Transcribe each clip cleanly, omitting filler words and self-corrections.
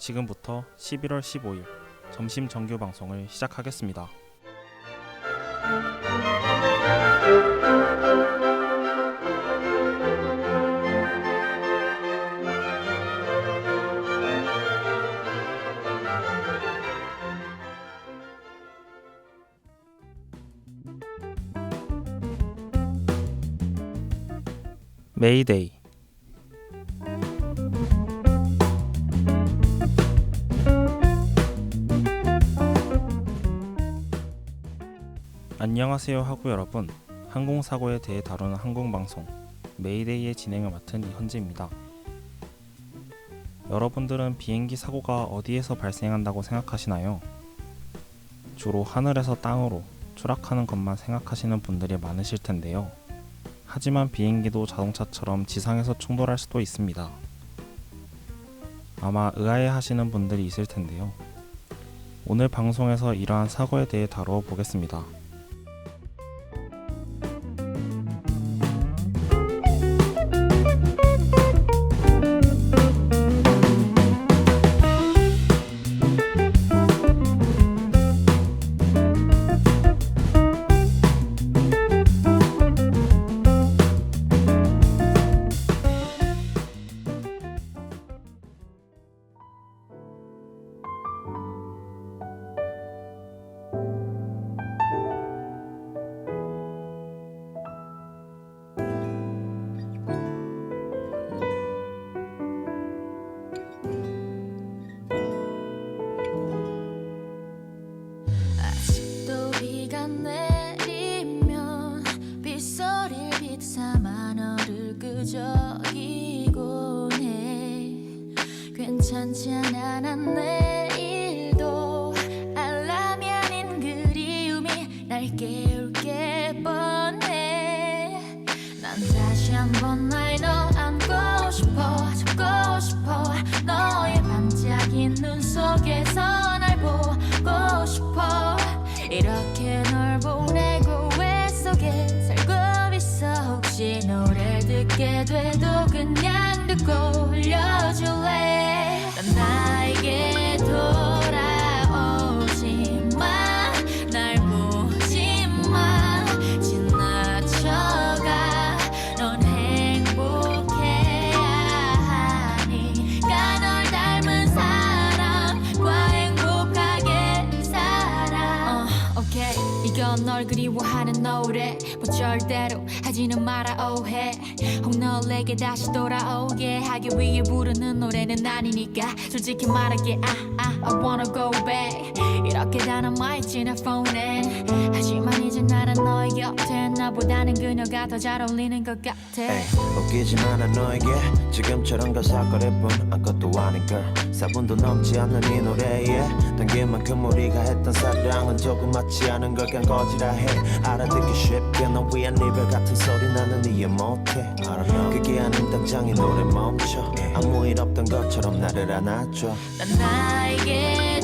지금부터 11월 15일 점심 정규 방송을 시작하겠습니다. 메이데이. 안녕하세요 하구 여러분, 항공사고에 대해 다루는 항공방송 메이데이의 진행을 맡은 이현재입니다. 여러분들은 비행기 사고가 어디에서 발생한다고 생각하시나요? 주로 하늘에서 땅으로 추락하는 것만 생각하시는 분들이 많으실 텐데요. 하지만 비행기도 자동차처럼 지상에서 충돌할 수도 있습니다. 아마 의아해하시는 분들이 있을 텐데요. 오늘 방송에서 이러한 사고에 대해 다루어 보겠습니다. 적이곤 해. 괜찮지 않아 난 내일도 알람이 아닌 그리움이 날 깨울 게 뻔해. 난 다시 한번 날 너 안고 싶어, 잡고 싶어. 너의 반짝인 눈 속에서 날 보고 싶어. 이렇게 널 보내고 왜 속에 살고 있어. 혹시 노래 듣게 돼도 그냥 듣고 흘려줄래. 난 나에게 돌아오지 마. 날 보지 마. 지나쳐가. 넌 행복해야 하니까 널 닮은 사람과 행복하게 살아. 오케이, 이건 널 그리워하는 노래. 뭐 절대로 하지는 마라 오해. 혹 널 내게 다시 돌아오게 하기 위해 부르는 노래는 아니니까 솔직히 말할게. I wanna go back. 이렇게 다 남아있지 내 폰엔. 하지만 이제 나는 너의 곁에. 나보다는 그녀가 더 잘 어울리는 것 같아. 웃기지만 난 너에게 지금처럼 가사거릴 뿐 아무것도 아닌 걸. 4분도 넘지 않는 이 노래에 당긴 만큼 우리가 했던 사랑은 조그맣지 않은 걸 그냥 거지라 해. 알아듣기 쉽게 너 위한 리벨 같은 소리 나는 이해 못해. 그게 아닌 당장 이 노래 멈춰. 아무 일 없던 것처럼 나를 안아줘. 난 나에게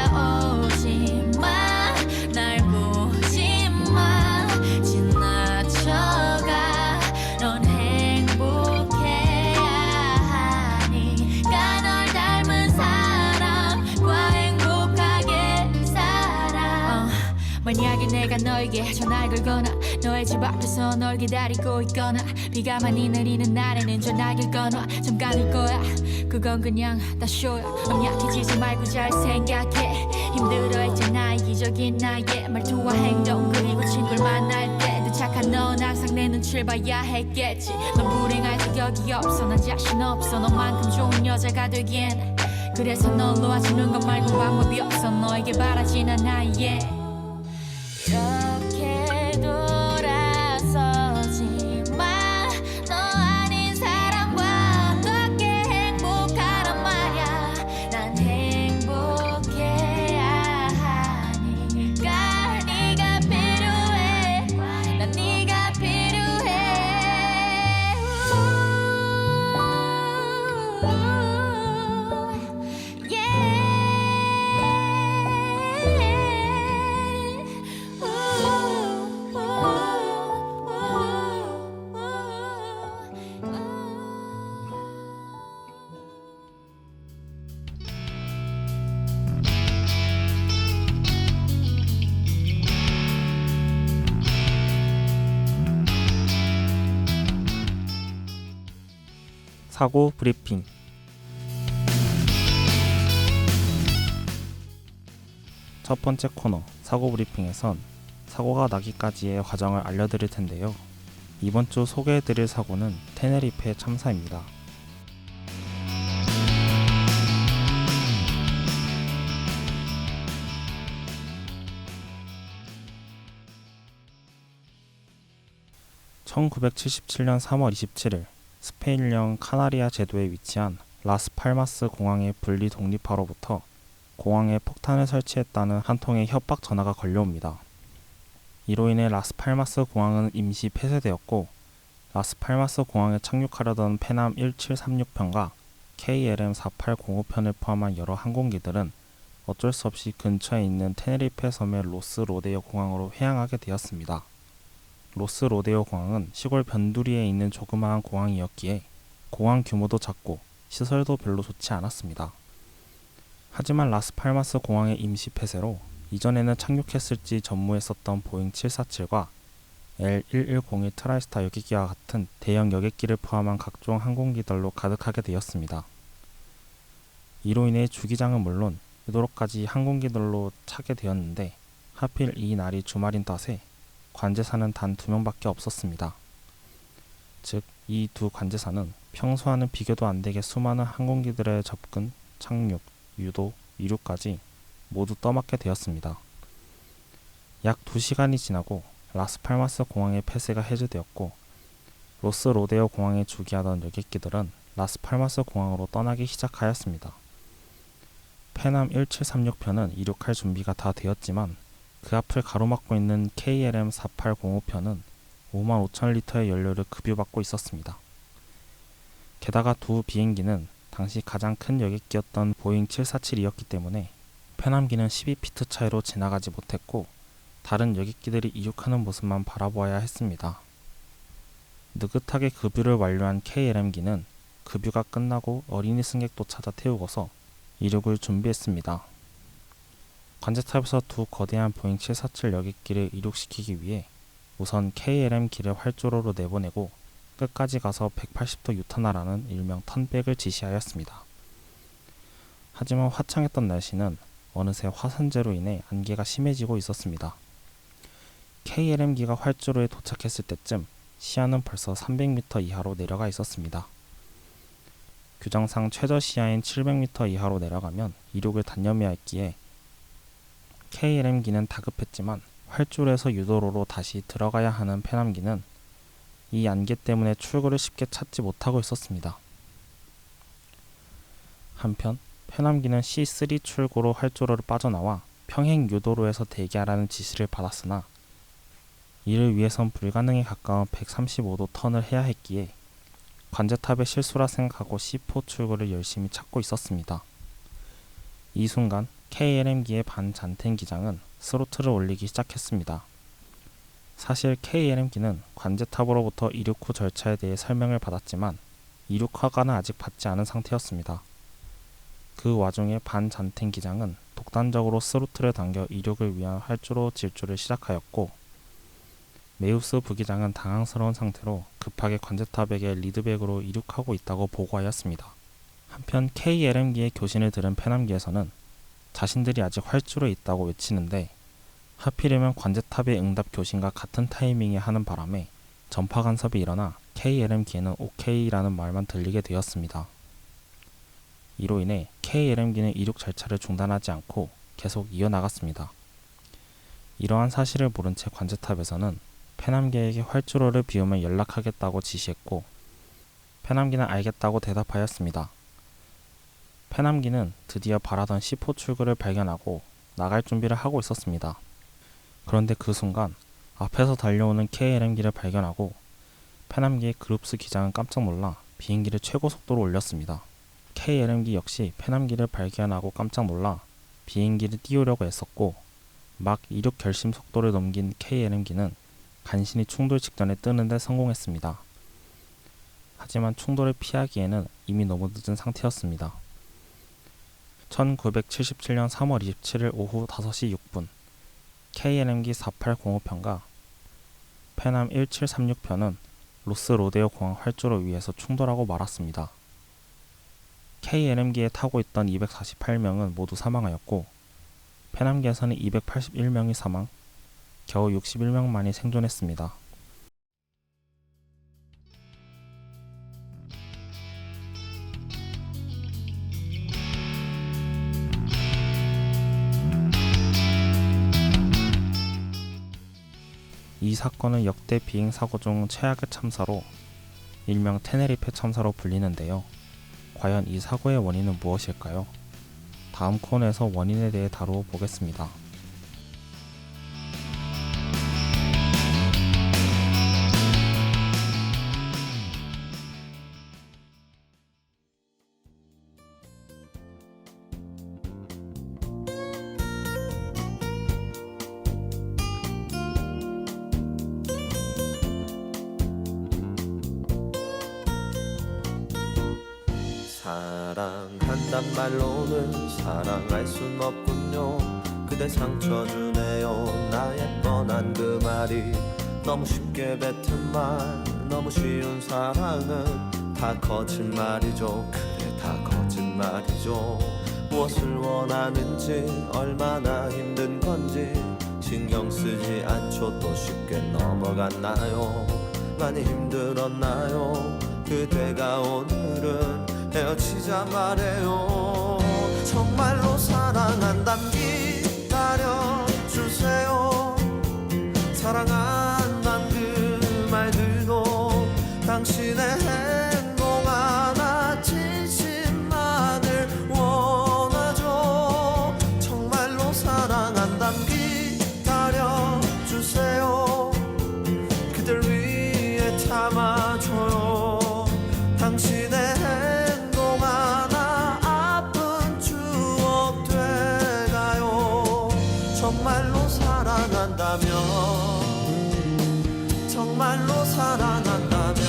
돌아오지 마. 날 보지 마. 지나쳐가. 넌 행복해야 하니까 널 닮은 사람과 행복하게 살아. 만약에 내가 너에게 전화를 걸거나 너의 집 앞에서 널 기다리고 있거나 비가 많이 내리는 날에는 전화기를 꺼놔. 잠깐일 거야. 그건 그냥 다 쇼야. 너무 약해지지 말고 잘 생각해. 힘들어했잖아 이기적인 나의 말투와 행동. 그리고 친구를 만날 때 늘 착한 넌 항상 내 눈치를 봐야 했겠지. 넌 불행할 자격이 없어. 난 자신 없어 너만큼 좋은 여자가 되기엔. 그래서 널 놓아주는 것 말고 방법이 없어. 너에게 바라진 않아. 이렇게 돌아서지 마. 너 아닌 사람과 어떻게 행복하란 말야. 난 행복해야 하니까 네가 필요해. 난 네가 필요해. 사고 브리핑. 첫 번째 코너 사고 브리핑에선 사고가 나기까지의 과정을 알려드릴 텐데요. 이번 주 소개해드릴 사고는 테네리페 참사입니다. (1977년 3월 27일) 스페인령 카나리아 제도에 위치한 라스팔마스 공항의 분리 독립화로부터 공항에 폭탄을 설치했다는 한 통의 협박 전화가 걸려옵니다. 이로 인해 라스팔마스 공항은 임시 폐쇄되었고, 라스팔마스 공항에 착륙하려던 페남 1736편과 KLM 4805편을 포함한 여러 항공기들은 어쩔 수 없이 근처에 있는 테네리페 섬의 로스 로데오 공항으로 회항하게 되었습니다. 로스 로데오 공항은 시골 변두리에 있는 조그마한 공항이었기에 공항 규모도 작고 시설도 별로 좋지 않았습니다. 하지만 라스팔마스 공항의 임시 폐쇄로 이전에는 착륙했을지 전무했었던 보잉 747과 L1101 트라이스타 여객기와 같은 대형 여객기를 포함한 각종 항공기들로 가득하게 되었습니다. 이로 인해 주기장은 물론 유도로까지 항공기들로 차게 되었는데, 하필 이 날이 주말인 탓에 관제사는 단 2명밖에 없었습니다. 즉, 이 두 관제사는 평소와는 비교도 안 되게 수많은 항공기들의 접근, 착륙, 유도, 이륙까지 모두 떠맡게 되었습니다. 약 2시간이 지나고 라스팔마스 공항의 폐쇄가 해제되었고, 로스 로데오 공항에 주기하던 여객기들은 라스팔마스 공항으로 떠나기 시작하였습니다. 페남 1736편은 이륙할 준비가 다 되었지만 그 앞을 가로막고 있는 KLM 4805편은 55,000리터의 연료를 급유받고 있었습니다. 게다가 두 비행기는 당시 가장 큰 여객기였던 보잉 747이었기 때문에 페남기는 12피트 차이로 지나가지 못했고, 다른 여객기들이 이륙하는 모습만 바라보아야 했습니다. 느긋하게 급유를 완료한 KLM기는 급유가 끝나고 어린이 승객도 찾아 태우고서 이륙을 준비했습니다. 관제탑에서 두 거대한 보잉 747 여객기를 이륙시키기 위해 우선 KLM기를 활주로로 내보내고 끝까지 가서 180도 유턴하라는 일명 턴백을 지시하였습니다. 하지만 화창했던 날씨는 어느새 화산재로 인해 안개가 심해지고 있었습니다. KLM기가 활주로에 도착했을 때쯤 시야는 벌써 300m 이하로 내려가 있었습니다. 규정상 최저 시야인 700m 이하로 내려가면 이륙을 단념해야 했기에 KLM기는 다급했지만 활주로에서 유도로로 다시 들어가야 하는 페남기는 이 안개 때문에 출구를 쉽게 찾지 못하고 있었습니다. 한편 페남기는 C3 출구로 활주로를 빠져나와 평행 유도로에서 대기하라는 지시를 받았으나 이를 위해선 불가능에 가까운 135도 턴을 해야 했기에 관제탑의 실수라 생각하고 C4 출구를 열심히 찾고 있었습니다. 이 순간 KLM기의 반잔텐 기장은 스로틀을 올리기 시작했습니다. 사실 KLM기는 관제탑으로부터 이륙 후 절차에 대해 설명을 받았지만 이륙 허가는 아직 받지 않은 상태였습니다. 그 와중에 반잔텐 기장은 독단적으로 스로틀을 당겨 이륙을 위한 활주로 질주를 시작하였고, 메우스 부기장은 당황스러운 상태로 급하게 관제탑에게 리드백으로 이륙하고 있다고 보고하였습니다. 한편 KLM기의 교신을 들은 페남기에서는 자신들이 아직 활주로에 있다고 외치는데, 하필이면 관제탑의 응답 교신과 같은 타이밍에 하는 바람에 전파 간섭이 일어나 KLM기에는 OK라는 말만 들리게 되었습니다. 이로 인해 KLM기는 이륙 절차를 중단하지 않고 계속 이어나갔습니다. 이러한 사실을 모른 채 관제탑에서는 페남기에게 활주로를 비우면 연락하겠다고 지시했고, 페남기는 알겠다고 대답하였습니다. 페남기는 드디어 바라던 C4 출구를 발견하고 나갈 준비를 하고 있었습니다. 그런데 그 순간 앞에서 달려오는 KLM기를 발견하고 페남기의 그룹스 기장은 깜짝 놀라 비행기를 최고 속도로 올렸습니다. KLM기 역시 페남기를 발견하고 깜짝 놀라 비행기를 띄우려고 애썼고, 막 이륙 결심 속도를 넘긴 KLM기는 간신히 충돌 직전에 뜨는데 성공했습니다. 하지만 충돌을 피하기에는 이미 너무 늦은 상태였습니다. 1977년 3월 27일 오후 5시 6분 KLM기 4805편과 페남 1736편은 로스 로데오 공항 활주로 위에서 충돌하고 말았습니다. KLM기에 타고 있던 248명은 모두 사망하였고 페남기에서는 281명이 사망, 겨우 61명만이 생존했습니다. 이 사건은 역대 비행사고 중 최악의 참사로 일명 테네리페 참사로 불리는데요. 과연 이 사고의 원인은 무엇일까요? 다음 코너에서 원인에 대해 다루어 보겠습니다. 사랑한단 말로는 사랑할 순 없군요. 그대 상처 주네요. 나의 뻔한 그 말이 너무 쉽게 뱉은 말. 너무 쉬운 사랑은 다 거짓말이죠. 그래 다 거짓말이죠. 무엇을 원하는지 얼마나 힘든 건지 신경 쓰지 않죠. 또 쉽게 넘어갔나요? 많이 힘들었나요? 그대가 오늘은 헤어지자 말해요. 정말로 사랑한담 기다려주세요. 사랑한단 그 말들도 당신의 행복 하나 진심만을 원하죠. 정말로 사랑한담 기다려주세요. 그댈 위해 참아줘요. 당신의 정말로 사랑한다면 정말로 사랑한다면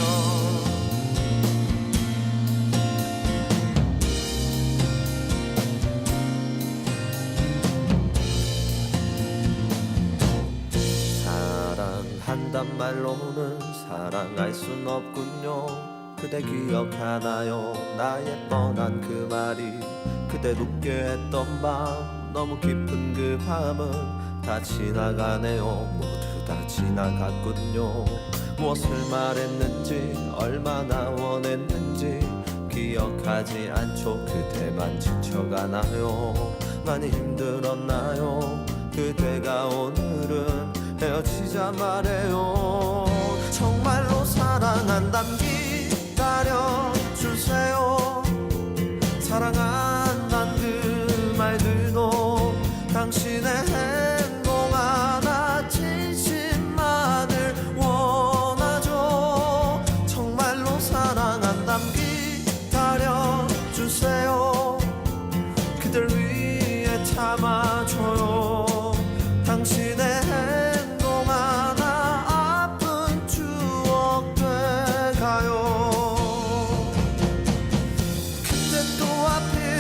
사랑한단 말로는 사랑할 순 없군요. 그대 기억하나요? 나의 뻔한 그 말이 그대 눕게 했던 밤. 너무 깊은 그 밤은 다 지나가네요. 모두 다 지나갔군요. 무엇을 말했는지 얼마나 원했는지 기억하지 않죠. 그대만 지쳐가나요? 많이 힘들었나요? 그대가 오늘은 헤어지자 말해요. 정말로 사랑한담 기다려주세요. 사랑한단 그 말들도 당신의 행복 하나 진심만을 원하죠. 정말로 사랑한담 기다려주세요. 그댈 위해 참아줘요. 당신의 행복 하나 아픈 추억 돼가요. 그때 또 앞에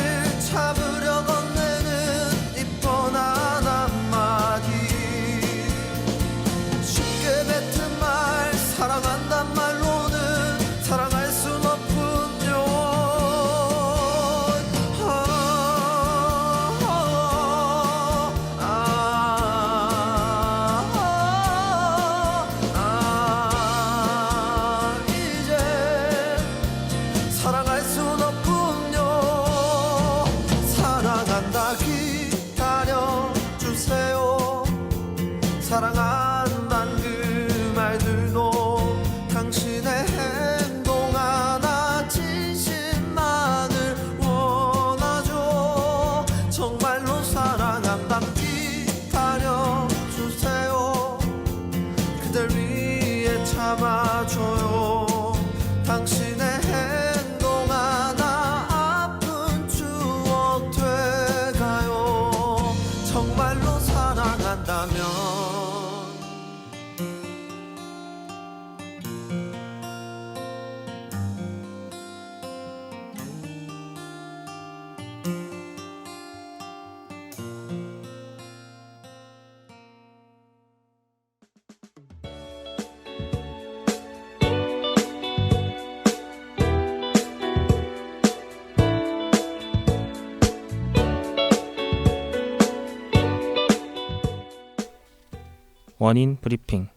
원인 브리핑.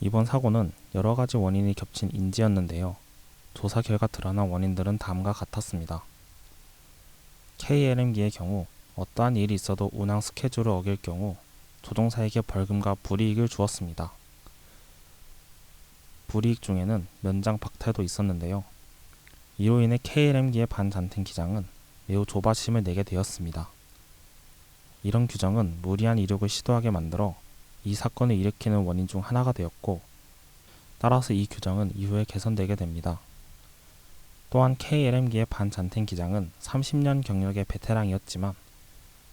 이번 사고는 여러 가지 원인이 겹친 인지였는데요. 조사 결과 드러난 원인들은 다음과 같았습니다. KLM기의 경우 어떠한 일이 있어도 운항 스케줄을 어길 경우 조종사에게 벌금과 불이익을 주었습니다. 불이익 중에는 면장 박탈도 있었는데요. 이로 인해 KLM기의 반잔탱 기장은 매우 조바심을 내게 되었습니다. 이런 규정은 무리한 이륙을 시도하게 만들어 이 사건을 일으키는 원인 중 하나가 되었고, 따라서 이 규정은 이후에 개선되게 됩니다. 또한 KLM기의 반잔탱 기장은 30년 경력의 베테랑이었지만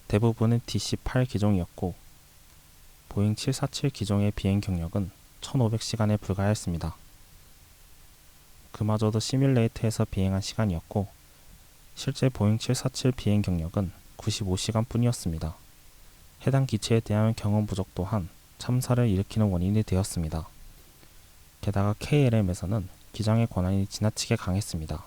대부분은 DC-8 기종이었고 보잉 747 기종의 비행 경력은 1500시간에 불과했습니다. 그마저도 시뮬레이터에서 비행한 시간이었고 실제 보잉 747 비행 경력은 95시간 뿐이었습니다. 해당 기체에 대한 경험 부족 또한 참사를 일으키는 원인이 되었습니다. 게다가 KLM에서는 기장의 권한이 지나치게 강했습니다.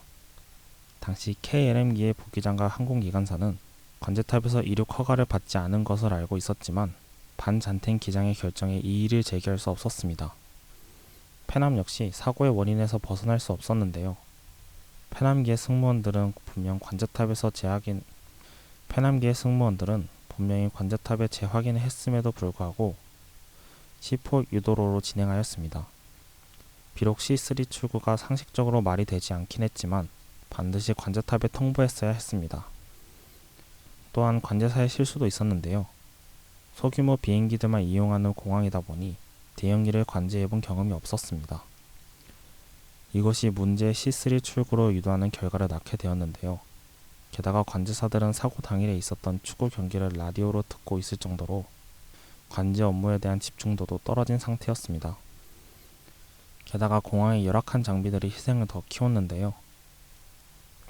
당시 KLM기의 부기장과 항공기관사는 관제탑에서 이륙 허가를 받지 않은 것을 알고 있었지만 반잔탱 기장의 결정에 이의를 제기할 수 없었습니다. 페남 역시 사고의 원인에서 벗어날 수 없었는데요. 페남기의 승무원들은 분명히 관제탑의 재확인을 했음에도 불구하고 C4 유도로로 진행하였습니다. 비록 C3 출구가 상식적으로 말이 되지 않긴 했지만 반드시 관제탑에 통보했어야 했습니다. 또한 관제사의 실수도 있었는데요. 소규모 비행기들만 이용하는 공항이다 보니 대형기를 관제해본 경험이 없었습니다. 이것이 문제의 C3 출구로 유도하는 결과를 낳게 되었는데요. 게다가 관제사들은 사고 당일에 있었던 축구 경기를 라디오로 듣고 있을 정도로 관제 업무에 대한 집중도도 떨어진 상태였습니다. 게다가 공항의 열악한 장비들이 희생을 더 키웠는데요.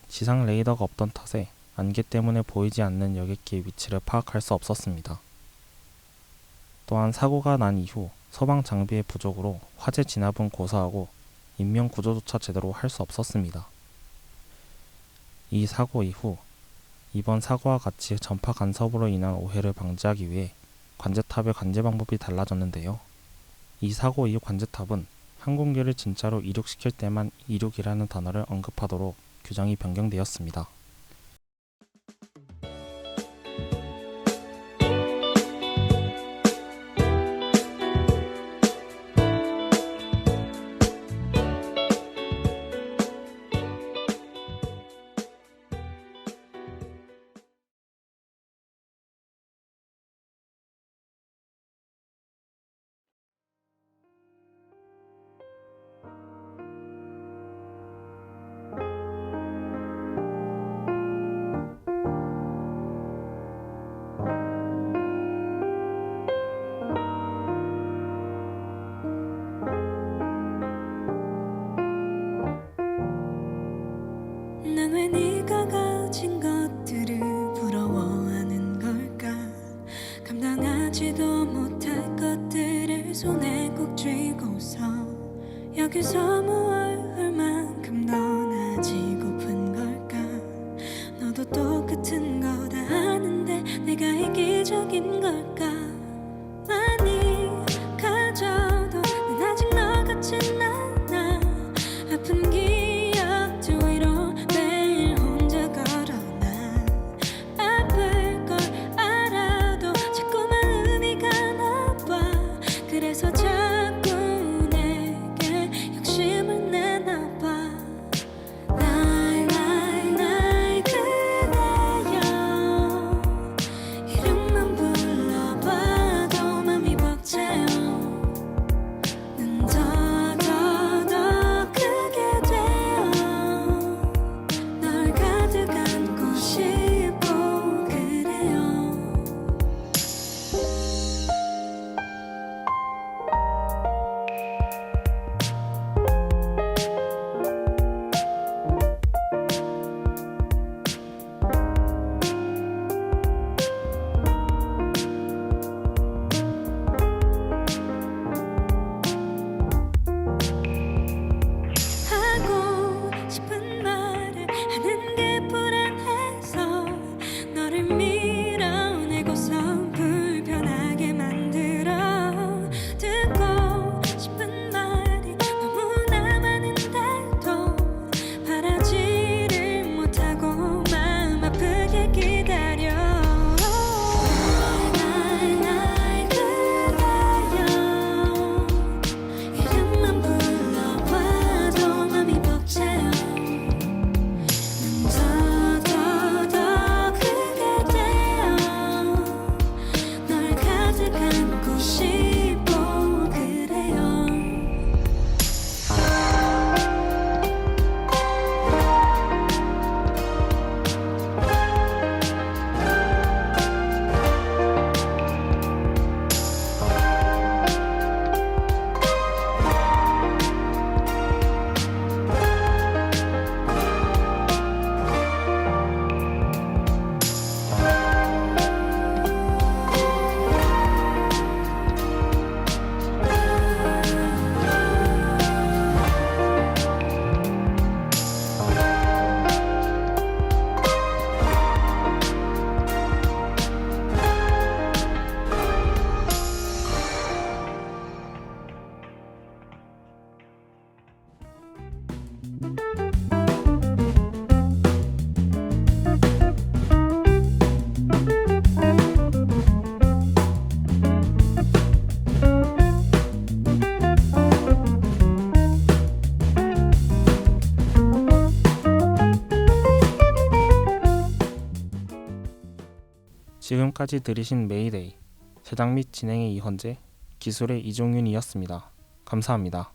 지상 레이더가 없던 탓에 안개 때문에 보이지 않는 여객기의 위치를 파악할 수 없었습니다. 또한 사고가 난 이후 서방 장비의 부족으로 화재 진압은 고사하고 인명 구조조차 제대로 할 수 없었습니다. 이 사고 이후 이번 사고와 같이 전파 간섭으로 인한 오해를 방지하기 위해 관제탑의 관제 방법이 달라졌는데요. 이 사고 이후 관제탑은 항공기를 진짜로 이륙시킬 때만 이륙이라는 단어를 언급하도록 규정이 변경되었습니다. 난 왜 네가 가진 것들을 부러워하는 걸까? 감당하지도 못할 것들을 손에 꼭 쥐고서 여기서 무얼 만큼 더 나지고픈 걸까? 너도 똑같은 거다 아는데 내가 이기적인 걸까? 많이 가져도 난 아직 너 같진 않아. 아픈 기억도 위로 매일 혼자 걸어나. 아플 걸 알아도 자꾸 마음이 가나봐. 그래서 자꾸 내게 욕심을 내나봐. 날 그대여 이름만 불러봐도 맘이 벅차요. 난 더 크게 되어 널 가득 안고 싶고 그래요. 지금까지 들으신 메이데이, 제작 및 진행의 이헌재, 기술의 이종윤이었습니다. 감사합니다.